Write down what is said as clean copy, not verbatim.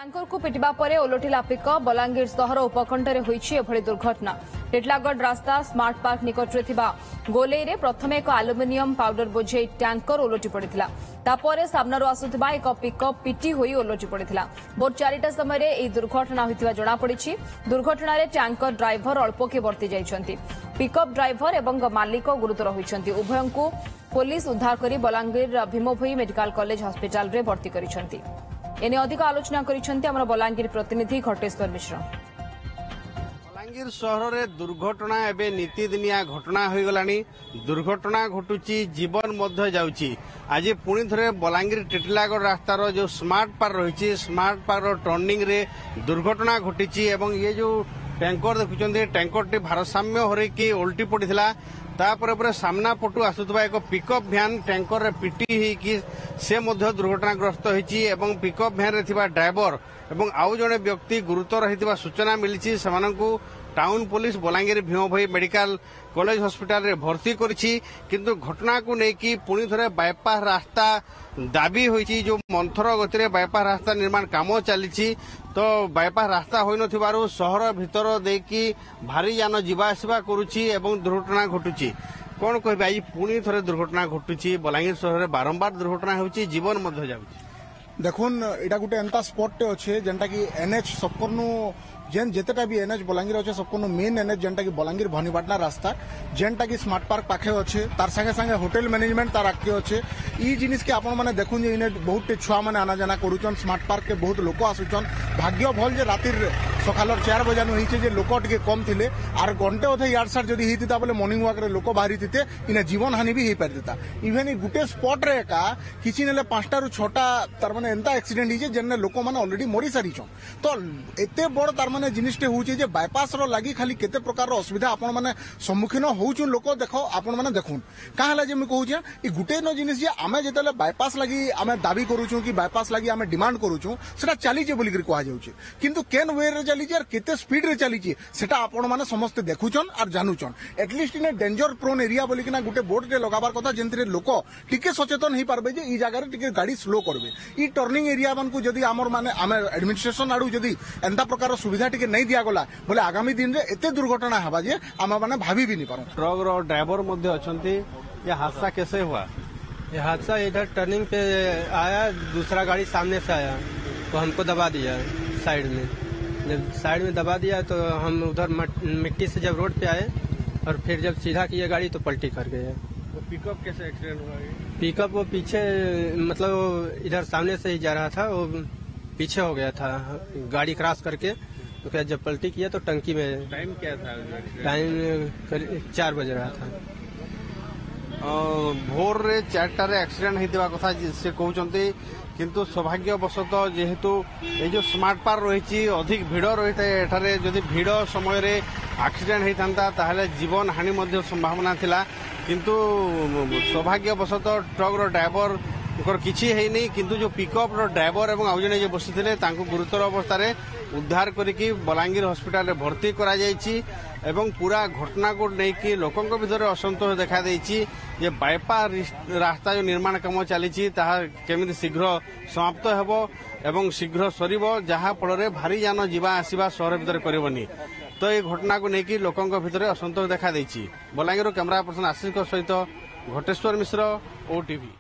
Tanker को पिटिबा परे ओलटिला pickup Balangir सहर उपकंठरे होईछि एभଳି दुर्घटना। टिटलागढ़ रास्ता स्मार्ट पार्क निकटरे थिबा गोलेरे प्रथमे एक आलुमिनियम पाउडर बोझे टैंकर ओलटि पड़िथिला। तापरे सामनारु आसुथिबा एक पिकअप पिटी होई ओलटि पड़िथिला। भोर 4टा समय एही दुर्घटना होइथिबा जणा पड़िछि। दुर्घटनारे टैंकर ड्राइवर अल्पके बर्ती जाइछन्ति। पिकअप ड्राइवर एवं मालिक गुरुतर होइछन्ति। उभयंकु पुलिस उद्धार करी Balangir Bhimabhoi medical college hospital रे भर्ती करिछन्ति। एने अधिक आलोचना करिछन्ति हमर बलांगीर प्रतिनिधि घटेश्वर मिश्र। बलांगीर सहर में दुर्घटना एवं नीतिदिनिया घटना हो गलानी। दुर्घटना घटुची जीवन मध्य जाउची। आज पुणी थे बलांगीर टिटलागढ़ रास्तार जो स्मार्ट पार्क रही स्मार्ट पार्क टर्निंग रे दुर्घटना घटी एवं ये जो टैंकर देखुं टैंकर टी भारसाम्य हरकी ओल्टी पड़ा तापर सामना पटु आसुवा एक पिकअप भ्यान टैंकर पिटी होगी से दुर्घटनाग्रस्त होती एवं पिकअप भ्यान रे ड्राइवर एवं आउ जड़े व्यक्ति गुरुतर होता सूचना मिली town police Balangir Bhimabhoi medical college hospital रे भर्ती करिछि। किंतु घटना को लेकिन पुणी थे बाईपास रास्ता दाबी होइछि। जो मंथर गति रे बाईपास रास्ता निर्माण काम चली तो बाईपास रास्ता होई नथिबारु सहर भितर देकी भारी यान जीवा आसवा करुछि एवं दुर्घटना घटुछि। कोन कहबे आज पुणी थे दुर्घटना घटुछि। बलांगीर सहर रे बारंबार दुर्घटना होछि जीवन मध्य जाउछि। देखुन एटा गुटे एंता स्पॉट अच्छे जेनटा कि एनएच सबकनु जेन जेतेटा भी एनएच बलांगीर अच्छे सबकनु मेन एनएच जेनटा कि बलांगीर भवानीपाटना रास्ता जेनटा कि स्मार्ट पार्क पाखे अच्छे तार संगे संगे होटल मैनेजमेंट तार आगे अच्छे ई जिनिस के आपण माने देखुन जे इने बहुत छुआ माने आना जाना करूचन स्मार्ट पार्क के बहुत लोक आसुचन। भाग्य भल जे रातिर सकाल 4 बजे होइछे जे लोक टिके कम थिले आर घंटे अधे यार सार जदी हितिता बोले मॉर्निंग वॉक रे लोक बाहरी थिते इने जीवन हानि भी हे परदिता। इवन ई गुटे स्पॉट रे का किछि नेले 5टा रु 6टा तार माने एंता एक्सीडेंट हिचे जेने लोक माने ऑलरेडी मरि सारिछन। तो एते बड़ तार माने जिनिसटे होउछे जे बाईपास रो लागि खाली केते प्रकार रो असुविधा आपण माने सम्मुखीन होउछन लोक देखो आपण माने देखुन का हला जे मैं कहूछे ई गुटे न जिनिस जे आमे जेतले बाईपास लागि आमे दाबी करूछु कि बाईपास लागि आमे डिमांड करूछु सेटा चली जे बोली करी कहआ जाउछे। किंतु केन वे रे चली जे केते स्पीड रे चली जे सेटा आपण माने समस्त देखुछन और जानूछन। At least in danger prone area बोली किना गुटे बोर्ड रे लगाबार कथा जेंतरे लोक टिके सचेतन ही पारबे जे ई जगह रे टिके गाड़ी स्लो करबे। ई टर्निंग एरिया मन को जदी हमर माने आमे एडमिनिस्ट्रेशन आडू जदी एंता प्रकार सुविधा टिके नहीं दिया गला बोले आगामी दिन रे एते दुर्घटना हबा जे आमे माने भाभी भी नहीं पारो। ट्रक रो ड्राइवर मध्य अछंती। ये हादसा कैसे हुआ? ये हादसा इधर टर्निंग पे आया, दूसरा गाड़ी सामने से आया तो हमको दबा दिया साइड में। जब साइड में दबा दिया तो हम उधर मिट्टी से जब रोड पे आए और फिर जब सीधा किया गाड़ी तो पलटी कर गए। पिकअप कैसे एक्सीडेंट हुआ? पिकअप वो पीछे मतलब इधर सामने से ही जा रहा था, वो पीछे हो गया था गाड़ी क्रॉस करके। तो क्या जब पलटी किया तो टंकी में। टाइम क्या था? टाइम 4 बज रहा था। भोर रे 4टा रे एक्सीडेंट होइतिबा कथा से कहउचंती। किंतु सौभाग्यवशतः जेहेतु ये जो स्मार्ट पार्क रही अधिक भिड़ रही है एठारे जदि भिड़ समय रे एक्सीडेंट होता ताहले जीवन हानि मध्य संभावना थिला। किंतु सौभाग्यवशतः ट्रक रो ड्राइवर किछि हेनी। किंतु जो पिकअप रो ड्राइवर एवं आउ जने जे बसिथिले तांको गुरुतर अवस्था रे उद्धार करिकि बलांगीर हॉस्पिटल रे भर्ती करा जायछि एवं पूरा घटना को लेकिन लोकों भीतर असंतोष देखा देछि जे बाईपास रास्ता जो निर्माण काम चली केमिति शीघ्र समाप्त हेबो एवं शीघ्र सरिबो जहाँ फल भारी यान जीवा आसवा सहर भीतर करबनी। तो ये घटना को लेकिन लोकों भीतर असंतोष देखा देछि। बलांगीर कैमरा पर्सन आशीष सहित घटेश्वर मिश्र, ओटीवी।